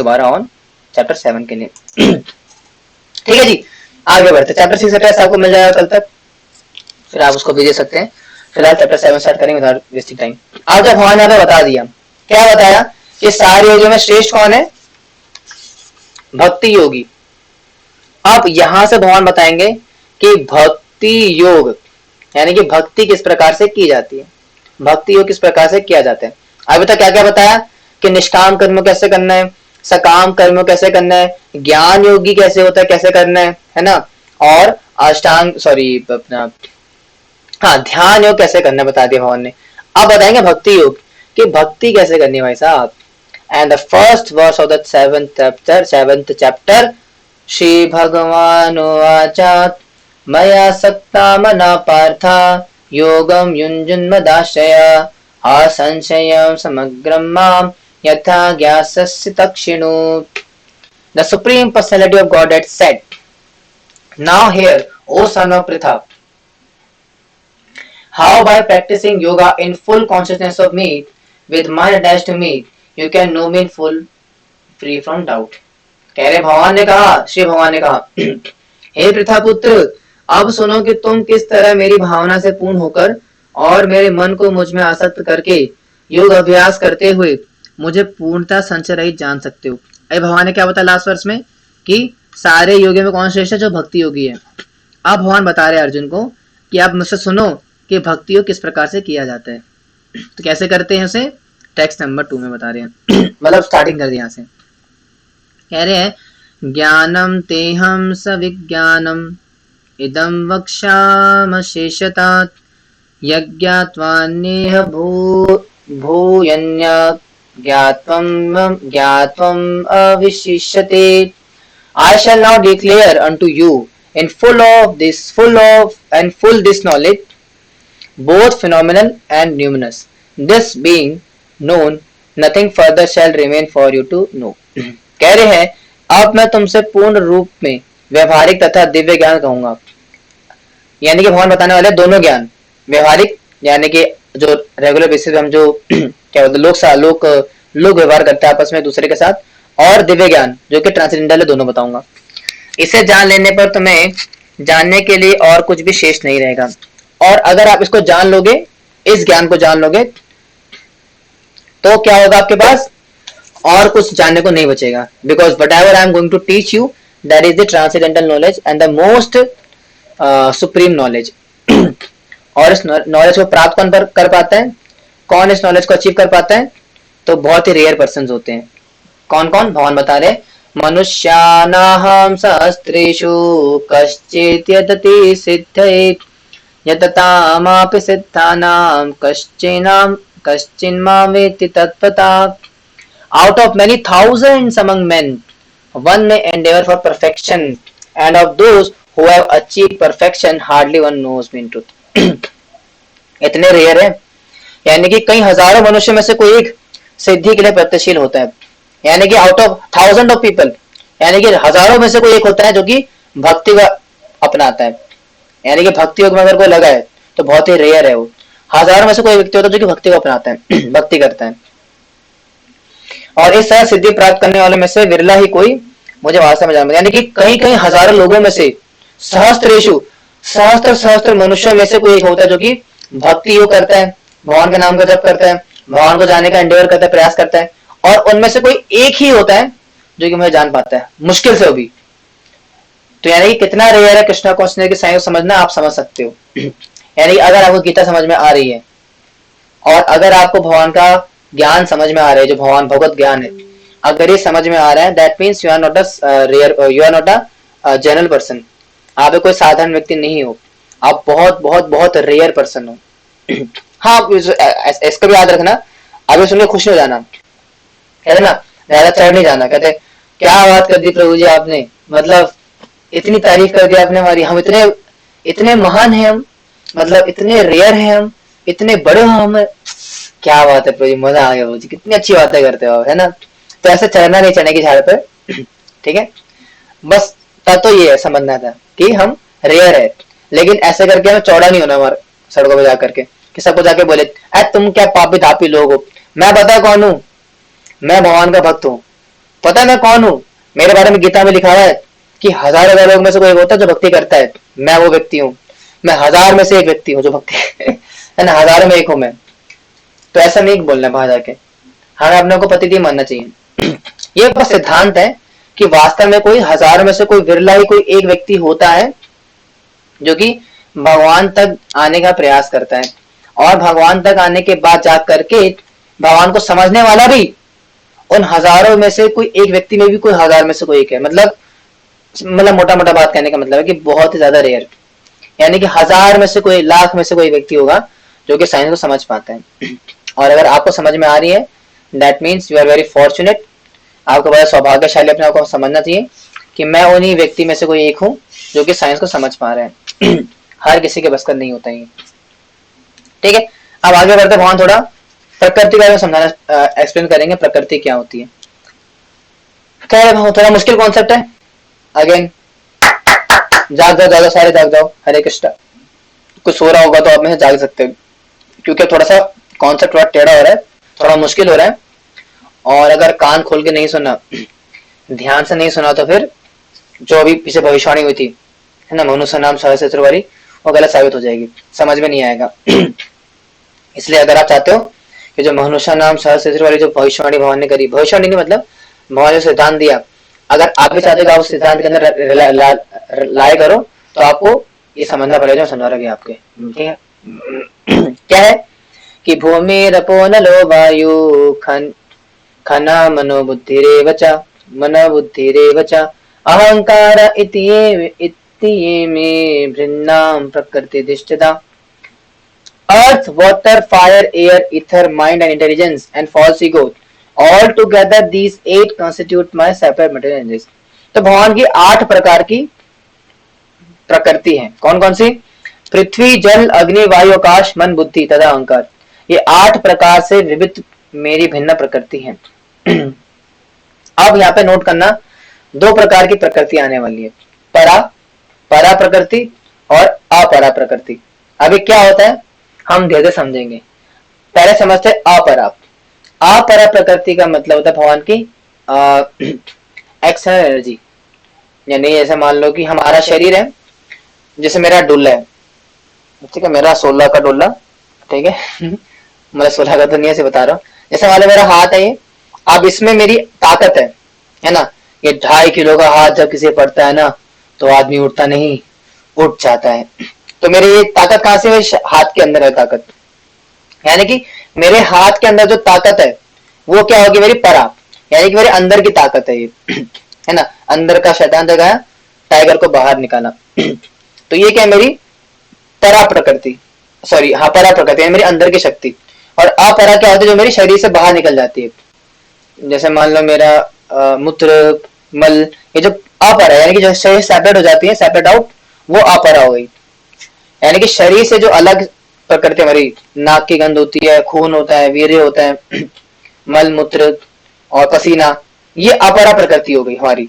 दोबारा on chapter 7 के लिए। ठीक है जी, आगे बढ़ते। चैप्टर 6 का टेस्ट आपको मिल जाएगा कल तक, फिर आप उसको भी दे सकते हैं। फिलहाल चैप्टर 7 स्टार्ट करेंगे विदाउट वेस्टिंग टाइम। आज जब भगवान यहाँ पे बता दिया, क्या बताया कि सारे योगियों में श्रेष्ठ कौन है? भक्ति योगी। अब यहां से भगवान बताएंगे कि भक्ति योग यानी कि भक्ति किस प्रकार से की जाती है, भक्ति योग किस प्रकार से किया जाता है। अभी तक क्या क्या बताया कि निष्काम कर्म कैसे करना है, सकाम कर्म कैसे करना है, ज्ञान योगी कैसे होता है, कैसे करना है ना, और अष्टांग अपना ध्यान योग कैसे करना बता दिया भगवान ने। अब बताएंगे भक्ति योग कि भक्ति कैसे करनी है भाई साहब। And the first verse of the seventh chapter Shri Bhagavan उवाच मया सक्ता मना पार्था योगम युञ्जन्मदाश्रय असंशयं समग्रं मां यथा ज्ञास्यसि तक्षिणु। The Supreme Personality of Godhead said, now hear, O son of Pritha, how by practicing yoga in full consciousness of me, with mind attached to me, you can know me in full, free from doubt. कह रहे भगवान ने कहा, श्री भगवान ने कहा, हे पृथा पुत्र, अब सुनो कि तुम किस तरह मेरी भावना से पूर्ण होकर और मेरे मन को मुझ में आसक्त करके योग अभ्यास करते हुए मुझे पूर्णता संशय रहित जान सकते हो। अरे भगवान ने क्या बताया लास्ट वर्ष में कि सारे योगियों में कौन श्रेष्ठ है? जो भक्ति योगी है। अब भगवान बता रहे अर्जुन को कि आप मुझसे सुनो कि भक्ति योग किस प्रकार से किया जाता है। तो कैसे करते हैं उसे टेक्स्ट नंबर 2 में बता रहे हैं। मतलब स्टार्टिंग कर दिया यहाँ से, कह रहे हैं ज्ञानम तेहम सविज्ञानम इदं वक्ष्यामशेषतात् यज्ञात्वान्नेह भूयन्या ज्ञात्वम् अविशिष्यते। I shall now declare unto you in full this knowledge, both phenomenal and numinous. This being known, nothing further shall remain for you to know. कह रहे हैं अब मैं तुमसे पूर्ण रूप में व्यवहारिक तथा दिव्य ज्ञान कहूंगा। यानी कि भगवान बताने वाले दोनों ज्ञान, व्यवहारिक यानी कि जो रेगुलर बेसिस पे हम जो क्या बोलते हैं लोग व्यवहार करते हैं आपस में दूसरे के साथ, और दिव्य ज्ञान जो कि ट्रांसेंडेंटल है, दोनों बताऊंगा। इसे जान लेने पर तुम्हें जानने के लिए और कुछ भी शेष नहीं रहेगा। और अगर आप इसको जान लोगे, इस ज्ञान को जान लोगे, तो क्या होगा आपके पास और कुछ जानने को नहीं बचेगा। Because whatever I am going to teach you that is the transcendental knowledge and the most supreme knowledge. और इस नॉलेज को प्राप्त कौन कर पाता है, कौन इस नॉलेज को अचीव कर पाता है? तो बहुत ही रेयर पर्सन होते हैं। कौन कौन? भगवान बता रहे मनुष्यानाहं सहस्रेषु कश्चित् यतति सिद्धये यततामापि सिद्धानां कश्चिन्मां वेत्ति तत्त्वता। Out of many thousands among men, one may endeavor for perfection, and of those who have achieved perfection, hardly one knows me in truth. इतने रेयर है, यानी कि कई हजारों मनुष्य में से कोई एक सिद्धि के लिए प्रत्यक्षशील होता है। यानी कि out of thousand of people, यानी कि हजारों में से कोई एक होता है जो कि भक्ति का अपनाता है। यानी कि भक्ति योग में अगर कोई लगा है तो बहुत ही रेयर है वो। हजारों में से कोई व्यक्ति होता है जो कि भक्ति को अपनाता है, भक्ति करता है। और इस तरह सिद्धि प्राप्त करने वालों में से विरला ही कोई मुझे वास्तव में जानता है। यानी कि कई कई हजारों लोगों में से सहस्त्र मनुष्यों में से कोई एक होता है जो कि भक्ति योग करता है, भगवान के नाम का जप करता है, भगवान को जाने का एंडेवर करता है, प्रयास करता है। और उनमें से कोई एक ही होता है जो कि मुझे जान पाता है, मुश्किल से भी। तो यानी कि कितना रेयर है कृष्णा कॉन्शियसनेस के संयोग समझना, आप समझ सकते हो। यानी अगर आपको गीता समझ में आ रही है और अगर आपको भगवान का ज्ञान समझ में आ रहा है, जो भगवत ज्ञान है, अगर ये समझ में आ रहा है, that means you are not a general person. आप कोई साधारण व्यक्ति नहीं हो, आप बहुत बहुत बहुत रेयर पर्सन हो। हाँ, इसका भी याद रखना, अभी सुन के खुश हो जाना, कहते ना ज्यादा चढ़ नहीं जाना। कहते क्या बात कर दी प्रभु जी आपने, मतलब इतनी तारीफ कर दी आपने हमारी, हम इतने महान हैं, हम मतलब इतने रेयर हैं, हम इतने बड़े हो, हम क्या बात है प्रभु जी, मजा आ गया प्रभु जी, कितनी अच्छी बातें करते हो, है ना। तो ऐसे चढ़ना नहीं, चढ़ने की झाड़ पर, ठीक है। बस तब तो ये समझना था कि हम रेयर है, लेकिन ऐसे करके हमें चौड़ा नहीं होना हमारे सड़कों पर जाकर के कि सबको जाके बोले तुम क्या पापी धापी लोग हो। मैं बता कौन हूँ, मैं भगवान का भक्त हूँ, पता है मैं कौन हूँ? मेरे बारे में गीता में लिखा हुआ है कि हजार हजार लोग में से कोई एक होता है जो भक्ति करता है, मैं वो व्यक्ति हूँ। मैं हजार में से एक व्यक्ति हूँ जो भक्ति है ना, हजारों में एक हूँ मैं। तो ऐसा नहीं बोलना बाहर जाके, हमें अपने को पति मानना चाहिए। ये बस सिद्धांत है कि वास्तव में कोई हजारों में से कोई विरला ही कोई एक व्यक्ति होता है जो कि भगवान तक आने का प्रयास करता है, और भगवान तक आने के बाद जा करके भगवान को समझने वाला भी उन हजारों में से कोई एक व्यक्ति में भी कोई हजार में से कोई एक है। मतलब मोटा मोटा बात कहने का मतलब है कि बहुत ही ज्यादा रेयर, यानी कि हजार में से कोई, लाख में से कोई व्यक्ति होगा जो कि साइंस को समझ पाता है। और अगर आपको समझ में आ रही है, that means you are very fortunate. आपको बड़ा सौभाग्यशाली अपने आप को समझना चाहिए कि मैं उन्हीं व्यक्ति में से कोई एक हूँ जो कि साइंस को समझ पा रहे हैं। हर किसी के बस का नहीं होता ये, ठीक है। अब आगे बढ़ते, भगवान थोड़ा प्रकृति के बारे में समझाना, एक्सप्लेन करेंगे प्रकृति क्या होती है। क्या है, थोड़ा मुश्किल कॉन्सेप्ट है। अगेन जाग जाओ सारे जाग जाओ, हरे कृष्ण। कुछ सो रहा होगा तो आप में से जाग सकते हो, क्योंकि थोड़ा सा कॉन्सेप्ट थोड़ा टेढ़ा हो रहा है, थोड़ा मुश्किल हो रहा है। और अगर कान खोल के नहीं सुना, ध्यान से नहीं सुना, तो फिर जो अभी पीछे भविष्यवाणी हुई थी है ना, मनुष्य नाम सहस्त्र वाली, वो गलत साबित हो जाएगी, समझ में नहीं आएगा। इसलिए अगर आप चाहते हो कि जो मनुष्य नाम सहस्त्र वाली जो भविष्यवाणी भगवान ने करी, भविष्यवाणी नहीं मतलब भगवान ने सिद्धांत दिया, अगर आप भी चाहते हो आप उस सिद्धांत के अंदर लाए करो, तो आपको ये समझना पड़ेगा, समझा रहा आपके, ठीक है। क्या है कि भूमि रपो नलो वायु खना मनोबुद्धिरेव च मनोबुद्धिरेव च अहंकार इत्येमे भृन्नाम प्रकृतिधिष्ठिता। Earth, water, fire, air, ether, mind and intelligence and false ego, all together these 8 constitute my separate material energies। तो भगवान की 8 प्रकार की प्रकृति है। कौन कौन सी? पृथ्वी, जल, अग्नि, वायु, आकाश, मन, बुद्धि तथा अहंकार। ये 8 प्रकार से विविध मेरी भिन्न प्रकृति है। अब यहाँ पे नोट करना, 2 प्रकार की प्रकृति आने वाली है, परा प्रकृति और अपरा प्रकृति। अभी क्या होता है हम धीरे धीरे समझेंगे। पहले समझते अपरा प्रकृति का मतलब होता है भगवान की एक्सटर्नल एनर्जी। यानी जैसे मान लो कि हमारा शरीर है, जैसे मेरा डुल्ला है, ठीक है, मेरा 16 का डुल्ला, ठीक है। मैं 16 का दुनिया से बता रहा हूँ। जैसे मान लो मेरा हाथ है ये, अब इसमें मेरी ताकत है ना। ये 2.5 किलो का हाथ जब किसी पड़ता है ना, तो आदमी उठता नहीं, उठ जाता है। तो मेरी ये ताकत कहां से है? हाथ के अंदर है ताकत। यानी कि मेरे हाथ के अंदर जो ताकत है वो क्या होगी? मेरी परा, यानी कि मेरे अंदर की ताकत है ये, है ना। अंदर का शैतान जगाया, टाइगर को बाहर निकाला। तो ये क्या है? मेरी परा प्रकृति, सॉरी हाँ परा प्रकृति, मेरी अंदर की शक्ति। और अपरा क्या होती है? जो मेरी शरीर से बाहर निकल जाती है। जैसे मान लो मेरा मूत्र, मल, ये जो अपरा यानी कि जो शरीर सेपरेट हो जाती है, सेपरेट आउट, वो अपरा हो गई। यानी कि शरीर से जो अलग प्रकृति हमारी, नाक की गंध होती है, खून होता है, वीर्य होता है, मल मूत्र और पसीना, ये अपरा प्रकृति हो गई हमारी,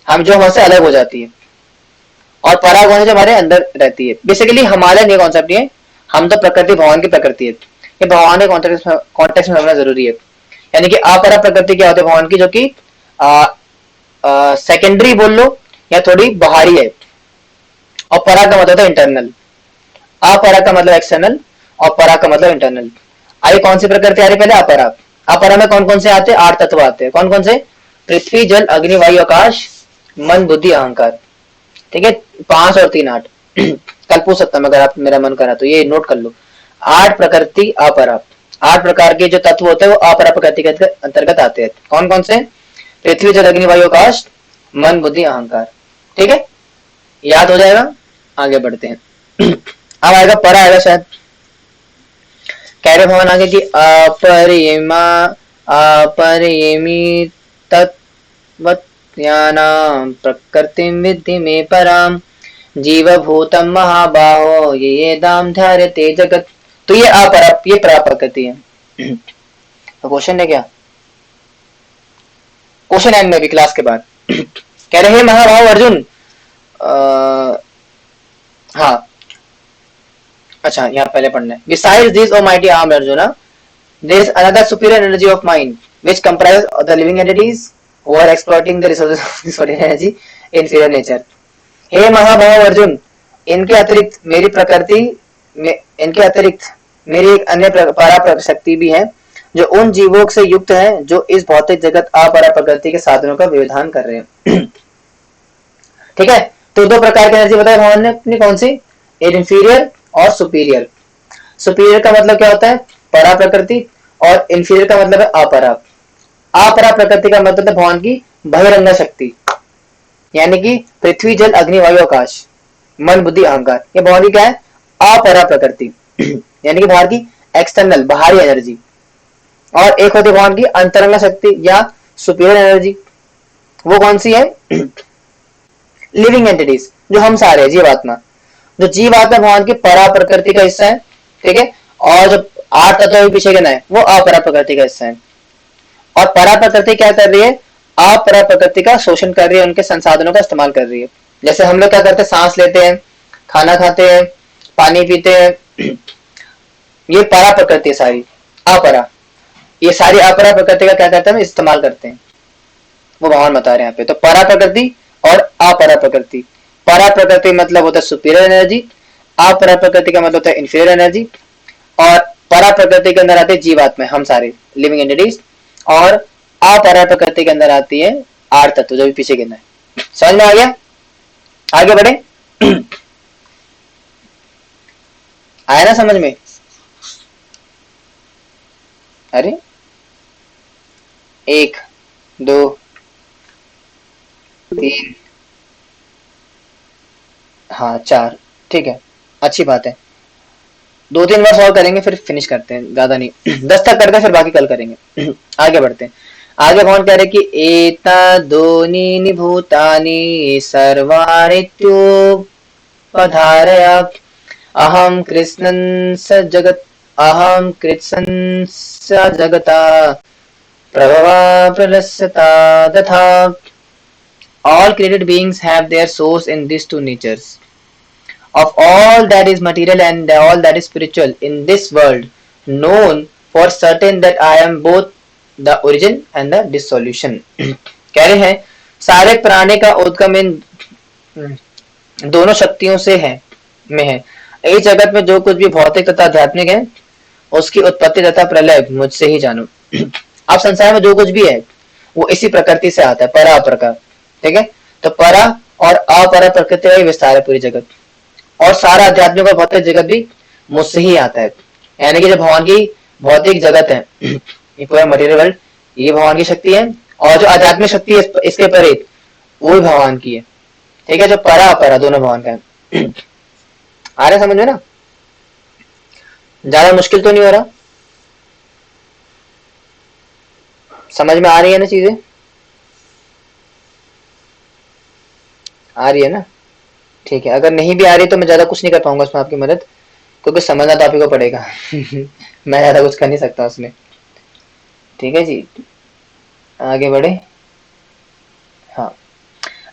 हम जो हमसे अलग हो जाती है। और परा कौन है? जो हमारे अंदर रहती है। बेसिकली हमारे लिए कॉन्सेप्ट ये, हम तो प्रकृति भगवान की प्रकृति है, ये भगवान के कॉन्टेक्स्ट में समझना जरूरी है। यानी कि अपरा प्रकृति क्या होती है भगवान की? जो कि सेकेंडरी बोल लो या थोड़ी बाहरी है। और परा का मतलब होता है इंटरनल। अपरा का मतलब एक्सटर्नल और परा का मतलब इंटरनल। आइए कौन सी प्रकृति आ रही पहले? अपरा। अपरा में कौन कौन से आते हैं? 8 तत्व आते हैं। कौन कौन से? पृथ्वी, जल, अग्नि, वायु, आकाश, मन, बुद्धि, अहंकार, ठीक है। 5 और 3 8। कल पूछ सकता हूं अगर आप मेरा मन करा तो, ये नोट कर लो। 8 प्रकृति अपरा, 8 प्रकार के जो तत्व होते हैं वो अपरा प्रकृति के अंतर्गत आते हैं। कौन कौन से? पृथ्वी, जल, अग्नि, वायु, आकाश, मन, बुद्धि, अहंकार, ठीक है। याद हो जाएगा। आगे बढ़ते हैं। अब आएगा परा, आएगा शायद। कह रहे भगवान आगे की अपरिमा अपरिमी तत्वज्ञानां प्रकृतिं विद्धि मे पराम जीवभूतम महाबाहो ये दाम धार्यते जगत। तो ये अपरा, ये परा प्रकृति है। तो क्वेश्चन है क्या? क्वेश्चन एंड में भी क्लास के बाद। कह रहे हैं महाबाहो अर्जुन, हाँ अच्छा यहाँ पहले पढ़ना है। Besides this almighty arm Arjuna, there is another superior energy of mind which comprises of the living entities over exploiting the resources of energy, inferior nature. हे महाभाव अर्जुन, इनके अतिरिक्त मेरी प्रकृति में, इनके अतिरिक्त मेरी एक अन्य परा शक्ति भी है जो उन जीवों से युक्त है जो इस भौतिक जगत अपरा प्रकृति के साधनों का विधान कर रहे हैं। ठीक है, तो दो प्रकार की एनर्जी बताया भगवान ने अपनी, कौन सी? इन्फीरियर और सुपीरियर। सुपीरियर का मतलब क्या होता है? परा प्रकृति, और इन्फीरियर का मतलब है अपरा। अपरा प्रकृति का मतलब है भगवान की बहिरंग शक्ति, यानी कि पृथ्वी जल अग्नि वायु आकाश मन बुद्धि अहंकार, ये भगवान की क्या है? अपरा प्रकृति यानी कि भगवान की एक्सटर्नल बाहरी एनर्जी। और एक होती है भगवान की अंतरंग शक्ति या सुपीरियर एनर्जी, वो कौन सी है? लिविंग एंटिटीज, जो हम सारे हैं, जीवात्मा। जो जीवात्मा भगवान की परा प्रकृति का हिस्सा है, ठीक है, और जो 8 तत्व पीछे गिना है वो अपरा प्रकृति का हिस्सा है। और परा प्रकृति क्या कर रही है? अपरा प्रकृति का शोषण कर रही है, उनके संसाधनों का इस्तेमाल कर रही है। जैसे हम लोग क्या करते हैं? सांस लेते हैं, खाना खाते हैं, पानी पीते हैं, ये परा प्रकृति है सारी। अपरा, ये सारी अपरा प्रकृति का क्या करते हैं? इस्तेमाल करते हैं, वो भगवान बता रहे हैं यहाँ पे। तो परा प्रकृति और अपरा प्रकृति। परा प्रकृति मतलब होता है सुपीरियर एनर्जी, अपरा प्रकृति का मतलब होता है इंफीरियर एनर्जी। और परा प्रकृति के अंदर आते हैं जीवात्मा, हम सारे लिविंग एंटिटीज, और अपरा प्रकृति के अंदर आती है 8 तत्व जो भी पीछे गिना है। समझ में आ गया? आगे बढ़े। आया ना समझ में? अरे 1 2 3, हाँ 4, ठीक है, अच्छी बात है। 2-3 बार सॉल्व करेंगे फिर फिनिश करते हैं, ज्यादा नहीं 10 तक करते हैं, फिर बाकी कल करेंगे। आगे बढ़ते हैं। आगे कौन कह रहे कि एतादोनि भूतानि सर्वानित्युपधारय अहम कृष्णन् स जगत, अहम कृत्सन् स जगता प्रभवा प्रलस्यता तथा। All created beings have their source in these two natures. Of all that is material and all that is spiritual in this world, known for certain that I am both the origin and the dissolution. कह रहे हैं सारे प्राणी का उद्गम इन दोनों शक्तियों से है, में है। इस जगत में जो कुछ भी भौतिक तथा आध्यात्मिक है उसकी उत्पत्ति तथा प्रलय मुझसे ही जानो। अब संसार में जो कुछ भी है वो इसी प्रकृति से आता है, परा अपर, ठीक है। तो परा और अपरा प्रकृति का विस्तार है पूरी जगत, और सारा आध्यात्मिक और भौतिक जगत भी मुझसे ही आता है। यानी कि जो भगवान की भौतिक जगत है, ये पूरा मटेरियल वर्ल्ड, ये भगवान की शक्ति है, और जो आध्यात्मिक शक्ति है इसके परे वो भी भगवान की है, ठीक है। जो परा अपरा दोनों भगवान का है। आ रहा समझ में ना? ज्यादा मुश्किल तो नहीं हो रहा? समझ में आ रही है ना चीजें? आ रही है ना? ठीक है। अगर नहीं भी आ रही तो मैं ज्यादा कुछ नहीं कर पाऊंगा उसमें आपकी मदद, क्योंकि समझना तो आप ही को पड़ेगा। मैं ज्यादा कुछ कर नहीं सकता उसमें, ठीक है जी। आगे बढ़े। हाँ,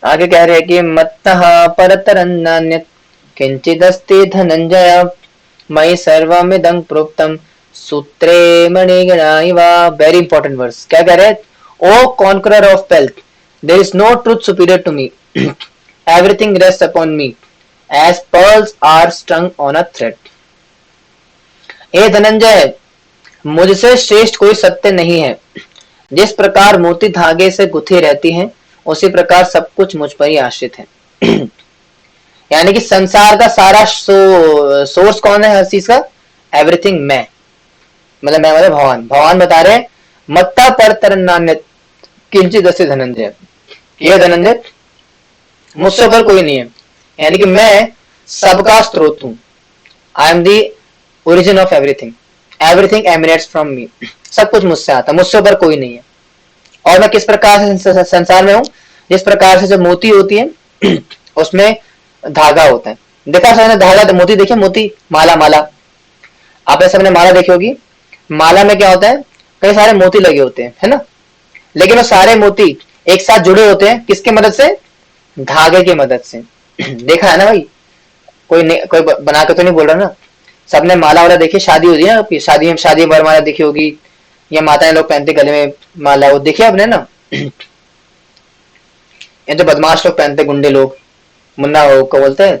आगे कह रहे हैं कि मत्तः परतरन्नान्यत् किंचिदस्ति धनंजय मयि सर्वमिदं प्रोक्तम सूत्रे मणिगणा इव। Very important verse. क्या कह रहे हैं? O conqueror of wealth, there is no truth superior to me, everything rests upon me as pearls are strung on a thread. हे धनंजय, मुझसे श्रेष्ठ कोई सत्य नहीं है। जिस प्रकार मोती धागे से गुथी रहती है उसी प्रकार सब कुछ मुझ पर ही आश्रित है। यानी कि संसार का सारा सोर्स कौन है हर चीज का? एवरीथिंग मैं, मतलब मैं मतलब भगवान। भगवान बता रहे मत्ता पर तरन्नान्य किंचित धनंजय, ये धनंजय मुझसे ऊपर कोई नहीं है, यानी कि मैं सबका स्रोत हूं। I am the origin of everything, everything emanates from me. सब कुछ मुझसे आता है, मुझसे ऊपर कोई नहीं है। और मैं किस प्रकार से संसार में हूं? जिस प्रकार से जो मोती होती है उसमें धागा होता है। देखा सबने धागा, मोती देखिए, मोती माला, माला आपने सबने माला देखी होगी। माला में क्या होता है? कई सारे मोती लगे होते हैं, है ना। लेकिन वो सारे मोती एक साथ जुड़े होते हैं किसकी मदद से? धागे की मदद से। देखा है ना भाई? कोई बना के तो नहीं बोल रहा ना। सबने माला वाला देखी, शादी होती है ना, शादी में माला देखी होगी, या माताएं लोग पहनते गले में माला, वो देखिए आपने ना। ये जो बदमाश लोग पहनते, गुंडे लोग, मुन्ना वो को बोलते हैं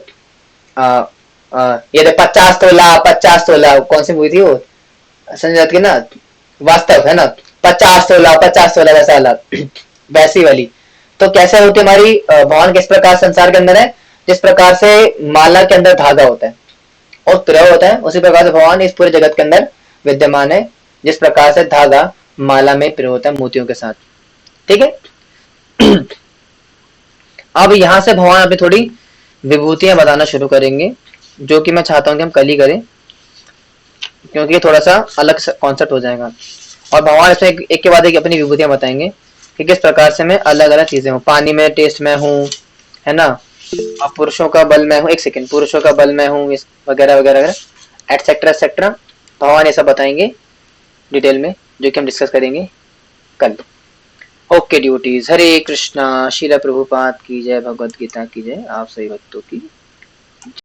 ये तो 50 तोला 50 तोला, कौन सी मूवी थी वो, संजय दत्त की ना, वास्तव है ना, 50 तोला 50 तोला वैसा वाला वैसी वाली। तो कैसे होती हमारी भगवान किस प्रकार संसार के अंदर है, जिस प्रकार से माला के अंदर धागा होता है और पिरो होता है, उसी प्रकार से भगवान इस पूरे जगत के अंदर विद्यमान है, जिस प्रकार से धागा माला में पिरो होता है मोतियों के साथ। ठीक है। अब यहाँ से भगवान अपनी थोड़ी विभूतियां बताना शुरू करेंगे, जो कि मैं चाहता हूँ कि हम कल ही करें, क्योंकि ये थोड़ा सा अलग कॉन्सेप्ट हो जाएगा। और भगवान इसमें एक के बाद एक अपनी विभूतियां बताएंगे कि किस प्रकार से मैं अलग अलग चीजें हूँ, पानी में टेस्ट में हूँ, है ना, अब पुरुषों का बल में हूँ, एक सेकंड, पुरुषों का बल में हूँ, इस वगैरह वगैरह एटसेट्रा एटसेट्रा, भगवान ये सब बताएंगे डिटेल में, जो कि हम डिस्कस करेंगे कल। ओके ड्यूटीज, हरे कृष्णा, शीला प्रभुपाद की जय, भगवत गीता की जय, आप सभी भक्तों की